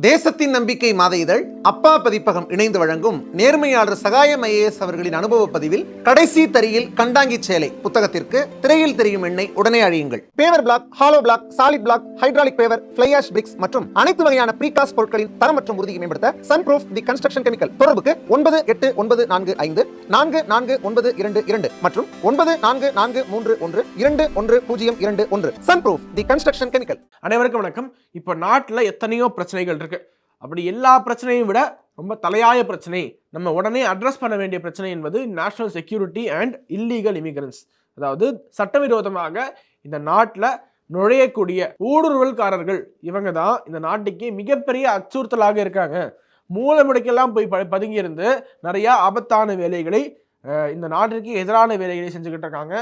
தேசத்தின் நம்பிக்கை மாத இதழ் அப்பா பதிப்பகம் இணைந்து வழங்கும் நேர்மையாளர் சகாயம் IAS அவர்களின் அனுபவ பதிவில் கடைசி தரியில் கண்டாங்கி சேலை புத்தகத்திற்கு திரையில் தெரியும் எண்ணை உடனே அழியுங்கள். Paver block, hollow block, solid block, hydraulic paver, fly ash bricks மற்றும் அனைத்து வகையான ப்ரீகாஸ்ட் பொருட்களின் தரம் மற்றும் உறுதியை மேம்படுத்த சன்ப்ரூஃப் தி கன்ஸ்ட்ரக்ஷன் கெமிக்கல். தொடர்புக்கு 989454 449222 மற்றும் 9443121021. சன்ப்ரூஃப் தி கன்ஸ்ட்ரக்ஷன் கெமிக்கல். அனைவருக்கும் வணக்கம். இப்போ நாட்டில் எத்தனையோ பிரச்சனைகள் இருக்கு. அப்படி எல்லா பிரச்சனையும் விட ரொம்ப தலையாய பிரச்சனை, நம்ம உடனே அட்ரஸ் பண்ண வேண்டிய பிரச்சனை என்பது national security and illegal immigrants. அதாவது சட்டவிரோதமாக இந்த நாட்டில் நுழையக்கூடிய ஊடுருவல்காரர்கள். இவங்க தான் இந்த நாட்டுக்கு மிகப்பெரிய அச்சுறுத்தலாக இருக்காங்க. மூலை முடுக்கெல்லாம் போய் பதுங்கி இருந்து நிறைய ஆபத்தான வேலைகளை, இந்த நாட்டிற்கு எதிரான வேலைகளை செஞ்சுக்கிட்டு இருக்காங்க.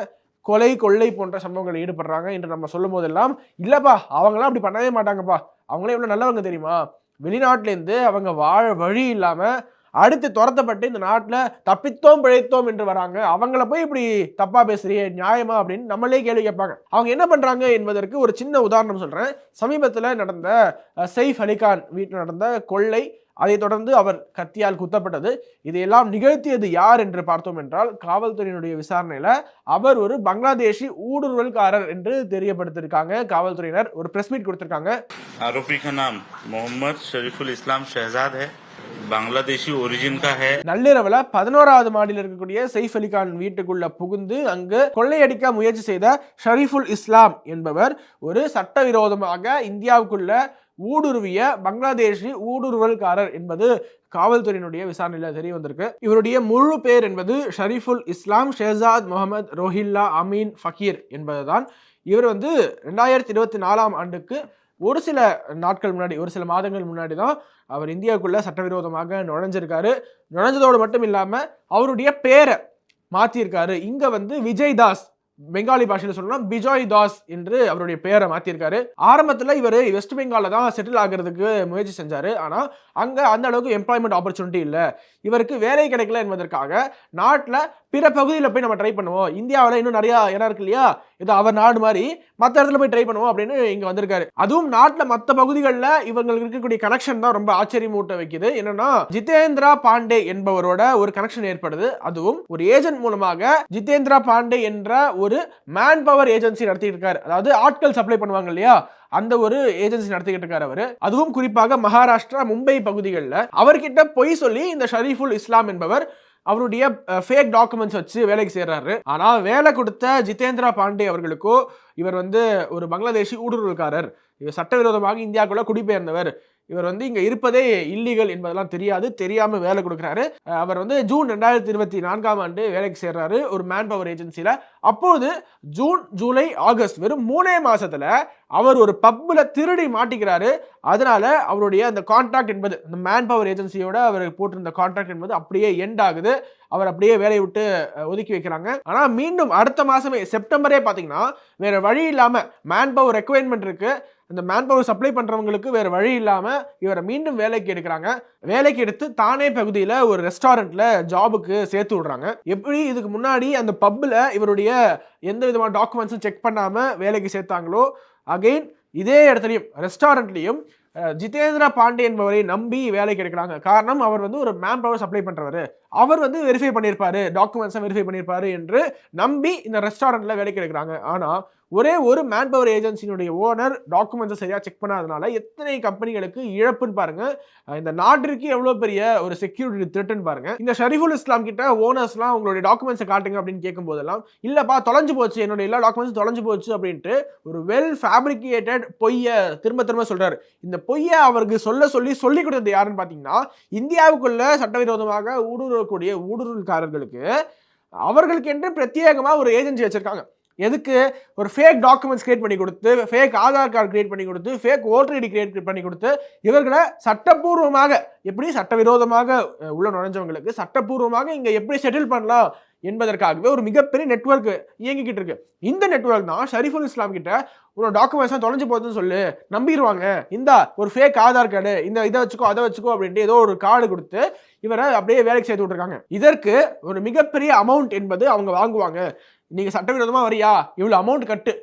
கொலை கொள்ளை போன்ற சம்பவங்கள் ஈடுபடுறாங்க என்று நம்ம சொல்லும் போதெல்லாம், இல்லப்பா அவங்களாம் அப்படி பண்ணவே மாட்டாங்கப்பா, அவங்களே எவ்வளவு நல்லவங்க தெரியுமா, வெளிநாட்டிலேருந்து அவங்க வாழ வழி இல்லாம அடுத்து துரத்தப்பட்டு இந்த நாட்டில் தப்பித்தோம் பிழைத்தோம் என்று வராங்க, அவங்கள போய் இப்படி தப்பா பேசுறியே நியாயமா அப்படின்னு நம்மளே கேள்வி கேட்பாங்க. அவங்க என்ன பண்றாங்க என்பதற்கு ஒரு சின்ன உதாரணம் சொல்றேன். சமீபத்தில் நடந்த சைஃப் அலிகான் வீட்டில் நடந்த கொள்ளை, அதை தொடர்ந்து அவர் கத்தியால் குத்தப்பட்டது, இதையெல்லாம் நிகழ்த்தியது யார் என்று பார்த்தோம் என்றால் காவல்துறையினுடைய விசாரணையில அவர் ஒரு பங்களாதேஷி ஊடுருவல்காரர் என்று தெரியப்படுத்திருக்காங்க. காவல்துறையினர் ஒரு பிரஸ் மீட் கொடுத்திருக்காங்க. आरोपी का नाम मोहम्मद शरीफुल इस्लाम शहजाद है, बांग्लादेशी ओरिजिन का है. நள்ளிரவுல 11வது மாடியில் இருக்கக்கூடிய சைஃப் அலிகான் வீட்டுக்குள்ள புகுந்து அங்கு கொள்ளையடிக்க முயற்சி செய்த ஷரீஃபுல் இஸ்லாம் என்பவர் ஒரு சட்டவிரோதமாக இந்தியாவுக்குள்ள ஊடுருவிய பங்களாதேஷி ஊடுருவல்காரர் என்பது காவல்துறையினுடைய விசாரணையில தெரிய வந்திருக்கு. இவருடைய முழு பேர் என்பது ஷரீஃபுல் இஸ்லாம் ஷேசாத் முகமது ரோஹில்லா அமீன் ஃபக்கீர் என்பதுதான். இவர் 2024ஆம் ஆண்டுக்கு ஒரு சில நாட்கள் முன்னாடி, ஒரு சில மாதங்கள் முன்னாடி தான் அவர் இந்தியாவுக்குள்ள சட்டவிரோதமாக நுழைஞ்சிருக்காரு. நுழைஞ்சதோடு மட்டும் இல்லாம அவருடைய பேரை மாத்திருக்காரு. இங்க விஜய் தாஸ், பெங்காலி பாஷையில சொல்லலாம் பிஜாய் தாஸ் என்று அவருடைய பெயரை மாத்திருக்காரு. ஆரம்பத்துல இவர் வெஸ்ட் பெங்கால்ல தான் செட்டில் ஆகிறதுக்கு முயற்சி செஞ்சாரு. ஆனா அங்க அந்த அளவுக்கு எம்ப்ளாய்மெண்ட் ஆப்பர்ச்சுனிட்டி இல்லை, இவருக்கு வேலை கிடைக்கல என்பதற்காக நாட்டுல பிற பகுதியில் போய் நம்ம ட்ரை பண்ணுவோம், இந்தியாவில் இன்னும் நிறைய இடம் இருக்கு இல்லையா, இது அவர் நாடு மாதிரி மற்ற இடத்துல போய் ட்ரை பண்ணுவோம் அப்படின்னு இங்க வந்திருக்காரு. அதுவும் நாட்டில் மற்ற பகுதிகளில் இவங்களுக்கு இருக்கக்கூடிய கனெக்ஷன் தான் ரொம்ப ஆச்சரியமூட்ட வைக்குது. என்னன்னா ஜிதேந்திரா பாண்டே என்பவரோட ஒரு கனெக்ஷன் ஏற்படுது. அதுவும் ஒரு ஏஜென்ட் மூலமாக. ஜிதேந்திரா பாண்டே என்ற ஒரு மேன் பவர் ஏஜென்சி நடத்திட்டு இருக்காரு. அதாவது ஆட்கள் சப்ளை பண்ணுவாங்க இல்லையா, அந்த ஒரு ஏஜென்சி நடத்திக்கிட்டு இருக்காரு அவரு. அதுவும் குறிப்பாக மகாராஷ்டிரா மும்பை பகுதிகளில் அவர்கிட்ட பொய் சொல்லி இந்த ஷரீஃபுல் இஸ்லாம் என்பவர் அவருடைய ஃபேக் டாக்குமெண்ட்ஸ் வச்சு வேலைக்கு சேர்றாரு. ஆனா வேலை கொடுத்த ஜிதேந்திரா பாண்டே அவர்களுக்கோ இவர் ஒரு பங்களாதேஷி ஊடுருவல்காரர், இவர் சட்டவிரோதமாக இந்தியாவுக்குள்ள குடிபெயர்ந்தவர், இவர் இங்க இருப்பதே இல்லீகல் என்பதெல்லாம் தெரியாம வேலை கொடுக்கிறாரு. அவர் ஜூன் 2024ஆம் ஆண்டு வேலைக்கு சேர்றாரு ஒரு மேன் பவர் ஏஜென்சில. அப்போது ஜூன் ஜூலை ஆகஸ்ட் வெறும் 3 மாசத்துல அவர் ஒரு பப்ல திருடி மாட்டிக்கிறாரு. அதனால அவருடைய அந்த கான்ட்ராக்ட் என்பது, அந்த மேன் பவர் ஏஜென்சியோட அவர் போட்டிருந்த கான்ட்ராக்ட் என்பது அப்படியே எண்ட் ஆகுது. அவர் அப்படியே வேலையை விட்டு ஒதுக்கி வைக்கிறாங்க. ஆனா மீண்டும் அடுத்த மாசமே செப்டம்பரே பாத்தீங்கன்னா வேற வழி இல்லாம, மேன் பவர் ரெக்வயர்மெண்ட் இருக்கு, அந்த மேன் பவர் சப்ளை பண்றவங்களுக்கு வேற வழி இல்லாம இவரை மீண்டும் வேலைக்கு எடுக்கிறாங்க. வேலைக்கு எடுத்து தானே பகுதியில் ஒரு ரெஸ்டாரண்ட்ல ஜாபுக்கு சேர்த்து விடுறாங்க. எப்படி இதுக்கு முன்னாடி அந்த பப்ல இவருடைய எந்த விதமான டாக்குமெண்ட்ஸும் செக் பண்ணாம வேலைக்கு சேர்த்தாங்களோ, அகைன் இதே இடத்துலையும் ரெஸ்டாரண்ட்லையும் ஜிதேந்திரா பாண்டே என்பவரை நம்பி வேலைக்கு எடுக்கிறாங்க. காரணம் அவர் ஒரு மேன் பவர் சப்ளை பண்றவர், அவர் வெரிஃபை பண்ணியிருப்பாரு, டாக்குமெண்ட்ஸை வெரிஃபை பண்ணியிருப்பாரு என்று நம்பி இந்த ரெஸ்டாரண்ட்ல வேலைக்கு எடுக்கிறாங்க. ஆனா ஒரே ஒரு மேன் பவர் ஏஜென்சியினுடைய ஓனர் டாக்குமெண்ட்ஸை சரியா செக் பண்ணாதனால எத்தனை கம்பெனிகளுக்கு இழப்புன்னு பாருங்க. இந்த நாட்டிற்கு எவ்வளவு பெரிய ஒரு செக்யூரிட்டி த்ரெட்னு பாருங்க. இந்த ஷரீஃபுல் இஸ்லாம் கிட்ட ஓனர்ஸ்லாம் உங்களுடைய டாக்குமெண்ட்ஸை காட்டுங்க அப்படின்னு கேட்கும் போதெல்லாம், இல்லப்பா தொலைஞ்சு போச்சு, என்னோட எல்லா டாக்குமெண்ட்ஸும் தொலைஞ்சு போச்சு அப்படின்ட்டு ஒரு வெல் ஃபேப்ரிகேட்டட் பொய்யை திரும்ப சொல்றாரு. இந்த பொய்யை அவருக்கு சொல்லி கொடுத்தது யாருன்னு பாத்தீங்கன்னா, இந்தியாவுக்குள்ள சட்டவிரோதமாக ஊடுருவக்கூடிய ஊடுருவல்காரர்களுக்கு அவர்களுக்கு என்று பிரத்யேகமா ஒரு ஏஜென்சி வச்சிருக்காங்க. எதுக்கு? ஒரு ஃபேக் டாக்குமெண்ட்ஸ் கிரியேட் பண்ணி கொடுத்து, ஃபேக் ஆதார் கார்டு கிரியேட் பண்ணி கொடுத்து, ஃபேக் ஓட்டர் ஐடி கிரியேட் பண்ணி கொடுத்து இவர்களை சட்டப்பூர்வமாக, எப்படி சட்டவிரோதமாக உள்ள நுழைஞ்சவங்களுக்கு சட்டப்பூர்வமாக இங்க எப்படி செட்டில் பண்ணலாம் என்பதற்காகவே ஒரு மிகப்பெரிய நெட்வொர்க் இயங்கிக்கிட்டு இருக்கு. இந்த நெட்வொர்க் தான் ஷரீஃபுல் இஸ்லாம் கிட்ட உன்னோட டாக்குமெண்ட்ஸ் தொலைஞ்சு போகுதுன்னு சொல்லு நம்பிடுவாங்க, இந்த ஒரு ஃபேக் ஆதார் கார்டு, இந்த இதை வச்சுக்கோ அதை வச்சுக்கோ அப்படின்ட்டு ஏதோ ஒரு கார்டு கொடுத்து இவரை அப்படியே வேலைக்கு சேர்த்து விட்டுருக்காங்க. இதற்கு ஒரு மிகப்பெரிய அமௌண்ட் என்பது அவங்க வாங்குவாங்க. நீங்க சட்டவிரோதமா வரியா, இவ்வளவு அமௌண்ட் கட்டு,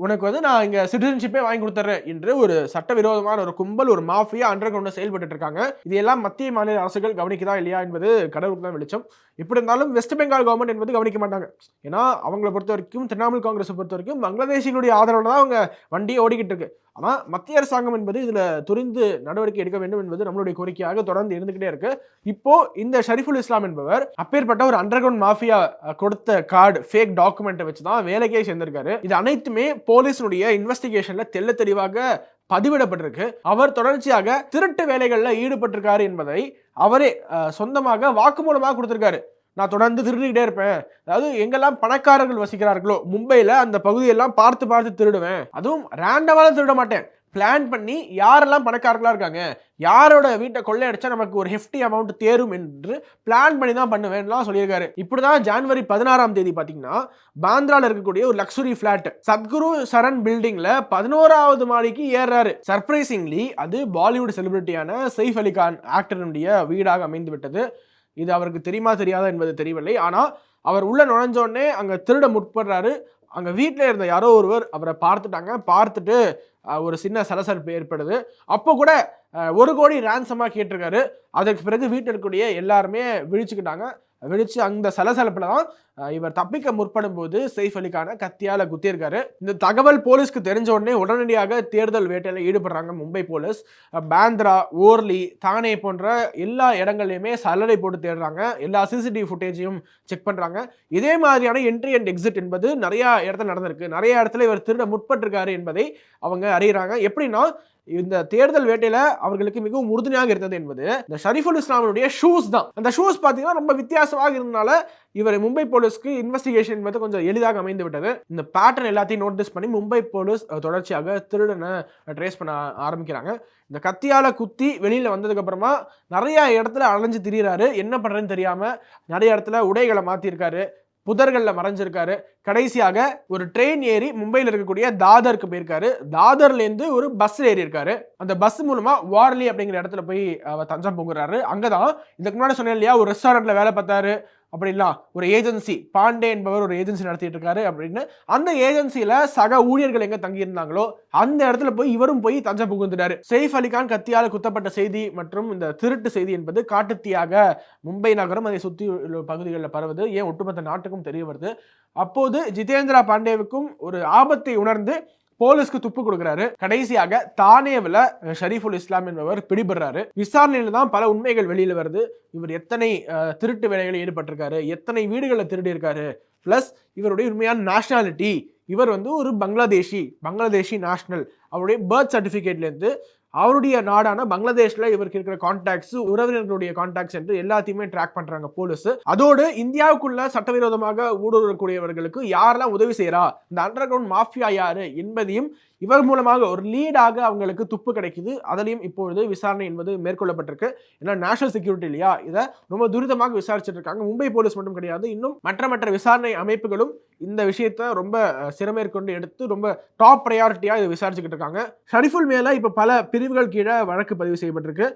உனக்கு வந்து நான் இங்க சிட்டிசன்ஷிப்பே வாங்கி கொடுத்துறேன் என்று ஒரு சட்டவிரோதமான ஒரு கும்பல், ஒரு மாஃபியா அண்டர் கிரவுண்ட்ல செயல்பட்டு இருக்காங்க. இது எல்லாம் மத்திய மாநில அரசுகள் கவனிக்குதா இல்லையா என்பது கடவுளுக்கு தான் வெளிச்சம். எப்படி இருந்தாலும் வெஸ்ட் பெங்கால் கவர்மெண்ட் என்பது கவனிக்க மாட்டாங்க. ஏன்னா அவங்களை பொறுத்த வரைக்கும், திரிணாமுல் காங்கிரஸை பொறுத்த வரைக்கும் பங்களாதேஷிகளுடைய ஆதரவுல தான் அவங்க வண்டியை ஓடிக்கிட்டு இருக்கு. ஆனா மத்திய அரசாங்கம் என்பது இதுல துரிந்து நடவடிக்கை எடுக்க வேண்டும் என்பது நம்மளுடைய கோரிக்கையாக தொடர்ந்து இருந்துகிட்டே இருக்கு. இப்போ இந்த ஷரீஃபுல் இஸ்லாம் என்பவர் அப்பேற்பட்ட ஒரு அண்டர் கிரவுண்ட் மாஃபியா கொடுத்த கார்டு, ஃபேக் டாக்குமெண்ட்டை வச்சுதான் வேலைக்கே சேர்ந்திருக்காரு. இது அனைத்துமே போலீஸினுடைய இன்வெஸ்டிகேஷன்ல தெள்ள தெளிவாக பதிவிடப்பட்டிருக்கு. அவர் தொடர்ச்சியாக திருட்டு வேலைகள்ல ஈடுபட்டிருக்காரு என்பதை அவரே சொந்தமாக வாக்குமூலமாக கொடுத்திருக்காரு. நான் தொடர்ந்து திருடிக்கிட்டே இருப்பேன், அதாவது எங்கெல்லாம் பணக்காரர்கள் வசிக்கிறார்களோ மும்பைல அந்த பகுதியெல்லாம் பார்த்து பார்த்து திருடுவேன், அதுவும் ரேண்டமால திருட மாட்டேன், பிளான் பண்ணி யாரெல்லாம் பணக்காரர்களா இருக்காங்க, யாரோட வீட்டை கொள்ளையடிச்சா நமக்கு ஒரு ஹெஃப்டி அமௌண்ட் தேரும் என்று பிளான் பண்ணி தான் பண்ணுவேன்லாம் சொல்லியிருக்காரு. இப்படிதான் ஜனவரி 16ஆம் தேதி பாத்தீங்கன்னா பாந்திரால இருக்கக்கூடிய ஒரு லக்ஸுரி பிளாட் சத்குரு சரண் பில்டிங்ல 11வது மாடிக்கு ஏறாரு. சர்ப்ரைசிங்லி அது பாலிவுட் செலிபிரிட்டியான சைஃப் அலி கான் ஆக்டருடைய வீடாக அமைந்து விட்டது. இது அவருக்கு தெரியுமா தெரியாதா என்பது தெரியவில்லை. ஆனா அவர் உள்ள நுழைஞ்சோடனே அங்க திருட முற்படுறாரு. அங்க வீட்டில் இருந்த யாரோ ஒருவர் அவரை பார்த்துட்டாங்க. பார்த்துட்டு ஒரு சின்ன சலசலப்பு ஏற்படுது. அப்போ கூட 1 கோடி ரான்சமா கேட்டிருக்காரு. அதற்கு பிறகு வீட்டில் இருக்கக்கூடிய எல்லாருமே விழிச்சுக்கிட்டாங்க. விழிச்சு அந்த சலசலப்புல தான் இவர் தப்பிக்க முற்படும் போது சைஃப் அலி கானை கத்தியால குத்தியிருக்காரு. இந்த தகவல் போலீஸ்க்கு தெரிஞ்ச உடனே உடனடியாக தேடுதல் வேட்டையில ஈடுபடுறாங்க மும்பை போலீஸ். பாந்திரா, ஓர்லி, தானே போன்ற எல்லா இடங்கள்லையுமே சல்லடை போட்டு தேடுறாங்க. எல்லா சிசிடிவி ஃபுட்டேஜையும் செக் பண்றாங்க. இதே மாதிரியான என்ட்ரி அண்ட் எக்ஸிட் என்பது நிறைய இடத்துல நடந்திருக்கு. நிறைய இடத்துல இவர் திருட முற்பட்டிருக்காரு என்பதை அவங்க அறிகிறாங்க. எப்படின்னா இந்த தேடுதல் வேட்டையில அவர்களுக்கு மிகவும் உறுதுணையாக இருந்தது என்பது இந்த ஷரீஃபுல் இஸ்லாமுடைய ஷூஸ் தான். அந்த ஷூஸ் பார்த்தீங்கன்னா ரொம்ப வித்தியாசமாக இருந்தனால இவர் மும்பை போலீஸ்க்கு இன்வெஸ்டிகேஷன் என்பது கொஞ்சம் எளிதாக அமைந்து விட்டது. இந்த பேட்டர்ன் எல்லாத்தையும் நோட்டீஸ் பண்ணி மும்பை போலீஸ் தொடர்ச்சியாக திருடனை ட்ரேஸ் பண்ண ஆரம்பிக்கிறாங்க. இந்த கத்தியால குத்தி வெளியில வந்ததுக்கு அப்புறமா நிறைய இடத்துல அலைஞ்சு திரியிறாரு. என்ன பண்றதுன்னு தெரியாம நிறைய இடத்துல உடைகளை மாத்திருக்காரு, புதர்கள்ல மறைஞ்சிருக்காரு. கடைசியாக ஒரு ட்ரெயின் ஏறி மும்பையில் இருக்கக்கூடிய தாதருக்கு போயிருக்காரு. தாதர்ல இருந்து ஒரு பஸ் ஏறி இருக்காரு. அந்த பஸ் மூலமா வார்லி அப்படிங்கிற இடத்துல போய் தஞ்சம் புகுறாரு. அங்கதான் இதுக்கு முன்னாடி சொன்னேன் இல்லையா, ஒரு ரெஸ்டாரண்ட்ல வேலை பார்த்தாரு அப்படின்லாம், ஒரு ஏஜென்சி பாண்டே என்பவர் ஒரு ஏஜென்சி நடத்திட்டு இருக்காரு அப்படின்னு. அந்த ஏஜென்சியில சக ஊழியர்கள் எங்க தங்கி இருந்தாங்களோ அந்த இடத்துல போய் இவரும் போய் தஞ்சம் புகுந்துட்டாரு. சைஃப் அலி கான் கத்தியால் குத்தப்பட்ட செய்தி மற்றும் இந்த திருட்டு செய்தி என்பது காட்டுத்தீயாக மும்பை நகரம் அதை சுற்றி உள்ள பகுதிகளில் பரவுது. ஏன் ஒட்டுமொத்த நாட்டுக்கும் தெரிய வருது. அப்போது ஜிதேந்திரா பாண்டேவுக்கும் ஒரு ஆபத்தை உணர்ந்து போலீஸ்க்கு துப்பு கொடுக்கிறாரு. கடைசியாக தானேவில் ஷரீஃபுல் இஸ்லாம் என்பவர் பிடிபடுறாரு. விசாரணையில தான் பல உண்மைகள் வெளியில வருது. இவர் எத்தனை திருட்டு வேலைகளில் ஈடுபட்டிருக்காரு, எத்தனை வீடுகளை திருடி இருக்காரு, பிளஸ் இவருடைய உண்மையான நேஷனாலிட்டி, இவர் வந்து ஒரு பங்களாதேஷி நேஷனல். அவருடைய பர்த் சர்டிபிகேட்ல இருந்து அவருடைய நாடான பங்களாதேஷ்ல இவருக்கு இருக்கிற கான்டாக்ட்ஸ், உறவினர்களுடைய கான்டாக்ட்ஸ் என்று எல்லாத்தையுமே ட்ராக் பண்றாங்க போலீஸ். அதோடு இந்தியாவுக்குள்ள சட்டவிரோதமாக ஊடுருவக்கூடியவர்களுக்கு யாரெல்லாம் உதவி செய்யறா, இந்த அண்டர் கிரவுண்ட் மாஃபியா யாரு என்பதையும் இவர் மூலமாக ஒரு லீடாக அவங்களுக்கு துப்பு கிடைக்குது. அதிலையும் இப்பொழுது விசாரணை என்பது மேற்கொள்ளப்பட்டிருக்கு. ஏன்னா நேஷனல் செக்யூரிட்டி இல்லையா, இதை ரொம்ப துரிதமாக விசாரிச்சுட்டு இருக்காங்க. மும்பை போலீஸ் மட்டும் கிடையாது, இன்னும் மற்ற விசாரணை அமைப்புகளும் இந்த விஷயத்தை ரொம்ப சிறமேற்கொண்டு எடுத்து ரொம்ப டாப் ப்ரையாரிட்டியா இதை விசாரிச்சுக்கிட்டு இருக்காங்க. ஷரீஃபுல் மேல இப்ப பல பிரிவுகள் கீழே வழக்கு பதிவு செய்யப்பட்டிருக்கு.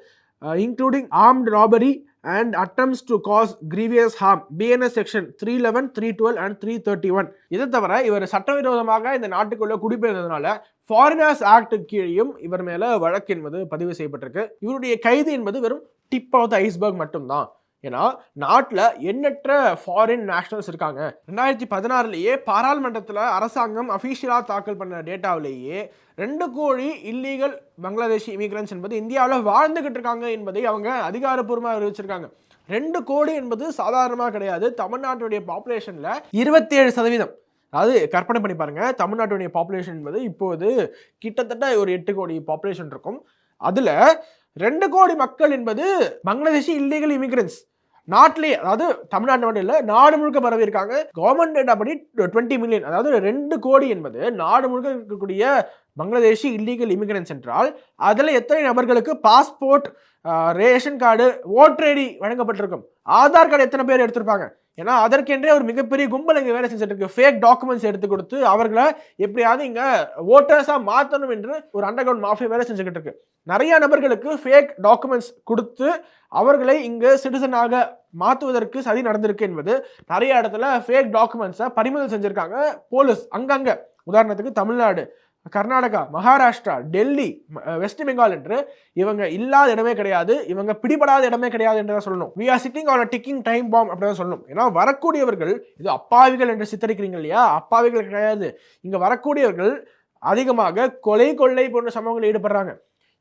Including armed robbery and attempts to cause grievous harm, BNS section 311, 312 and 331. இதை தவிர இவர் சட்டவிரோதமாக இந்த நாட்டுக்குள்ள குடிபெயர்ந்ததுனால ஃபாரினர்ஸ் ஆக்ட் கீழையும் இவர் மேல வழக்கு என்பது பதிவு செய்யப்பட்டிருக்கு. இவருடைய கைது என்பது வெறும் டிப் ஆஃப் த ஐஸ்பர்க் மட்டும்தான். ஏன்னா நாட்டில் எண்ணற்ற ஃபாரின் நேஷனல்ஸ் இருக்காங்க. 2016 பாராளுமன்றத்தில் அரசாங்கம் அஃபீஷியலாக தாக்கல் பண்ண டேட்டாவிலேயே 2 கோடி இல்லீகல் பங்களாதேஷி இமிகிரன்ஸ் என்பது இந்தியாவில் வாழ்ந்துகிட்டு இருக்காங்க என்பதை அவங்க அதிகாரப்பூர்வமாக அறிவிச்சிருக்காங்க. 2 கோடி என்பது சாதாரணமாக கிடையாது. தமிழ்நாட்டுடைய பாப்புலேஷன்ல 27%. அதாவது கற்பனை பண்ணி பாருங்க, தமிழ்நாட்டுடைய பாப்புலேஷன் என்பது இப்போது கிட்டத்தட்ட ஒரு 8 கோடி பாப்புலேஷன் இருக்கும். அதுல 2 கோடி மக்கள் என்பது பங்களாதேஷி இல்லீகல் இமிகிரன்ஸ். நாட்டிலேயே, அதாவது தமிழ்நாட்டு மட்டும் இல்லை, நாடு முழுக்க பரவி இருக்காங்க. கவர்மெண்ட் டேட்டா படி 20 மில்லியன், அதாவது 2 கோடி என்பது நாடு முழுக்க இருக்கக்கூடிய பங்களாதேஷி இல்லீகல் இமிகிரன்ஸ் என்றால் அதில் எத்தனை நபர்களுக்கு passport, ration card, voter ID வழங்கப்பட்டிருக்கும், ஆதார் கார்டு எத்தனை பேர் எடுத்திருப்பாங்க. ஏன்னா அதற்கென்றே ஒரு மிகப்பெரிய கும்பல் இங்கே வேலை செஞ்சுட்டு இருக்கு. ஃபேக் டாக்குமெண்ட்ஸ் எடுத்து கொடுத்து அவர்களை எப்படியாவது இங்க ஓட்டர்ஸா மாற்றணும் என்று ஒரு அண்டர் கிரவுண்ட் மாஃபியா வேலை செஞ்சுக்கிட்டு இருக்கு. நிறைய நபர்களுக்கு ஃபேக் டாக்குமெண்ட்ஸ் கொடுத்து அவர்களை இங்கு சிட்டிசனாக மாற்றுவதற்கு சதி நடந்திருக்கு என்பது நிறைய இடத்துல ஃபேக் டாக்குமெண்ட்ஸை பறிமுதல் செஞ்சிருக்காங்க போலீஸ். அங்கங்க உதாரணத்துக்கு தமிழ்நாடு, கர்நாடகா, மகாராஷ்டிரா, டெல்லி, வெஸ்ட் பெங்கால் என்று இவங்க இல்லாத இடமே கிடையாது, இவங்க பிடிபடாத இடமே கிடையாது என்றுதான் சொல்லணும். we are sitting on a ticking time bomb அப்படிதான் சொல்லணும். ஏன்னா வரக்கூடியவர்கள் இது அப்பாவிகள் என்று சித்தரிக்கிறீங்க இல்லையா, அப்பாவிகள் கிடையாது. இங்க வரக்கூடியவர்கள் அதிகமாக கொலை கொள்ளை போன்ற சம்பவங்களில் ஈடுபடுறாங்க.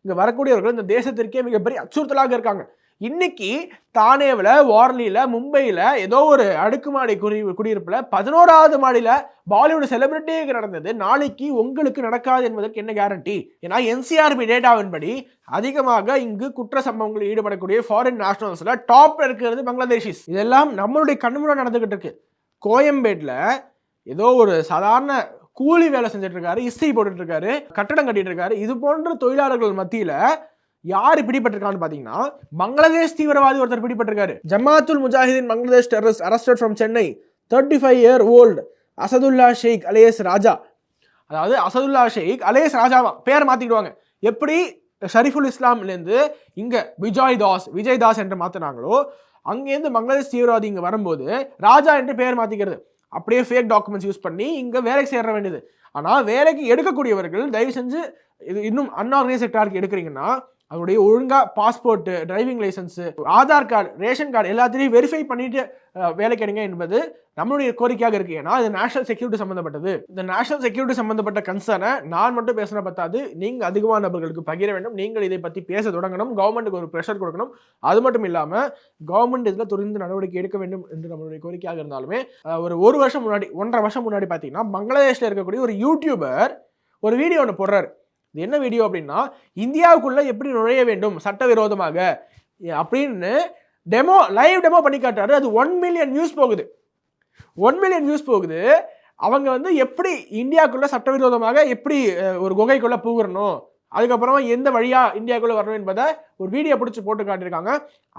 இங்க வரக்கூடியவர்கள் இந்த தேசத்திற்கே மிகப்பெரிய அச்சுறுத்தலாக இருக்காங்க. இன்னைக்கு தானேவில், வார்லியில, மும்பையில ஏதோ ஒரு அடுக்குமாடி குடியிருப்புல 11வது மாடியில பாலிவுட் செலிபிரிட்டிக்கு நடந்தது. நாளைக்கு உங்களுக்கு நடக்காது என்பதற்கு என்ன கேரண்டி? ஏன்னா என்சிஆர்பி டேட்டாவின்படி அதிகமாக இங்கு குற்ற சம்பவங்களில் ஈடுபடக்கூடிய ஃபாரின் நேஷனல்ஸ்ல டாப்ல இருக்கிறது பங்களாதேஷிஸ். இதெல்லாம் நம்மளுடைய கண்ணு முன்னாடி நடந்துகிட்டு இருக்கு. கோயம்பேட்ல ஏதோ ஒரு சாதாரண கூலி வேலை செஞ்சுட்டு இருக்காரு, இஸ்திரி போட்டுட்டு இருக்காரு, கட்டடம் கட்டிட்டு இருக்காரு. இது போன்ற தொழிலாளர்கள் மத்தியில யாரு பிடிபட்டிருக்கான்னு பாத்தீங்கன்னா பங்களாதேஷ் தீவிரவாதி ஒருத்தர் பிடிபட்டிருக்காரு. Jamaatul Mujahideen Bangladesh terrorist arrested from Chennai 35-year-old Asadullah Sheikh alias Raja. அதாவது அசதுல்லா ஷேக் அலியஸ் ராஜாவா பேர் மாத்திடுவாங்க. எப்படி ஷரீஃபுல் இஸ்லாம்லேருந்து இங்க விஜய் தாஸ் என்று மாத்தினாங்களோ, அங்கேருந்து பங்களாதேஷ் தீவிரவாதி இங்க வரும்போது ராஜா என்று பெயர் மாத்திக்கிறது. அப்படியே ஃபேக் டாக்குமெண்ட்ஸ் யூஸ் பண்ணி இங்க வேலைக்கு சேர வேண்டியது. ஆனா வேலைக்கு எடுக்கக்கூடியவர்கள் தயவு செஞ்சு இது இன்னும் அன்ஆர்கனைஸ்ட் செக்டாருக்கு எடுக்கிறீங்கன்னா அவருடைய ஒழுங்கா passport, driving licence, Aadhaar card, ration card எல்லாத்தையும் வெரிஃபை பண்ணிட்டு வேலைக்கு எடுங்க என்பது நம்மளுடைய கோரிக்கையாக இருக்கு. ஏன்னா இது நேஷனல் செக்யூரிட்டி சம்பந்தப்பட்டது. இந்த நேஷனல் செக்யூரிட்டி சம்பந்தப்பட்ட கன்சர்னை நான் மட்டும் பேசுன பத்தாது, நீங்க அதிகமான நபர்களுக்கு பகிர வேண்டும். நீங்கள் இதை பத்தி பேச தொடங்கணும். கவர்மெண்ட்டுக்கு ஒரு ப்ரெஷர் கொடுக்கணும். அது மட்டும் இல்லாம கவர்மெண்ட் இதுல துரிந்து நடவடிக்கை எடுக்க வேண்டும் என்று நம்மளுடைய கோரிக்கையாக இருந்தாலுமே ஒரு வருஷம் முன்னாடி, 1.5 வருஷம் முன்னாடி பாத்தீங்கன்னா பங்களாதேஷ்ல இருக்கக்கூடிய ஒரு யூடியூபர் ஒரு வீடியோ ஒன்று போடுறாரு. இது என்ன வீடியோ அப்படின்னா, இந்தியாவுக்குள்ள எப்படி நுழைய வேண்டும் சட்டவிரோதமாக அப்படின்னு லைவ் டெமோ பண்ணி காட்டுறாரு. அது 1 மில்லியன் வியூஸ் போகுது. 1 மில்லியன் வியூஸ் போகுது. அவங்க வந்து எப்படி இந்தியாவுக்குள்ள சட்டவிரோதமாக எப்படி ஒரு குகைக்குள்ள போகிறணும், அதுக்கப்புறமா எந்த வழியா இந்தியாவுக்குள்ள வரணும் என்பதை ஒரு வீடியோ பிடிச்சி போட்டு காட்டியிருக்காங்க.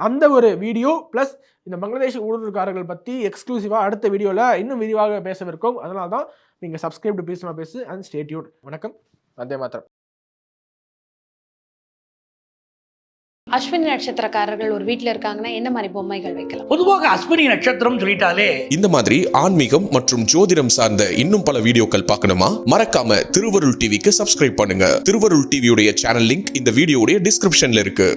அந்த ஒரு வீடியோ பிளஸ் இந்த பங்களாதேஷ் ஊடுருவல்காரர்கள் பத்தி எக்ஸ்க்ளூசிவா அடுத்த வீடியோல இன்னும் விரிவாக பேசவிருக்கும். அதனால தான் நீங்க சப்ஸ்கிரைப் டு பீஸ்மா பேசு அண்ட் ஸ்டே டியூன்ட். வணக்கம், வந்தே மாதரம். அஸ்வினி நட்சத்திரக்காரர்கள் ஒரு வீட்ல இருக்காங்கன்னா என்ன மாதிரி பொம்மைகள் வைக்கலாம்? பொதுவாக அஸ்வினி நட்சத்திரம் சொல்லிட்டாலே இந்த மாதிரி ஆன்மீகம் மற்றும் ஜோதிடம் சார்ந்த இன்னும் பல வீடியோக்கள் பார்க்கணுமா? மறக்காம திருவருள் டிவிக்கு சப்ஸ்கிரைப் பண்ணுங்க. திருவருள் டிவியுடைய சேனல் லிங்க் இந்த வீடியோடைய டிஸ்கிரிப்ஷன்ல இருக்கு.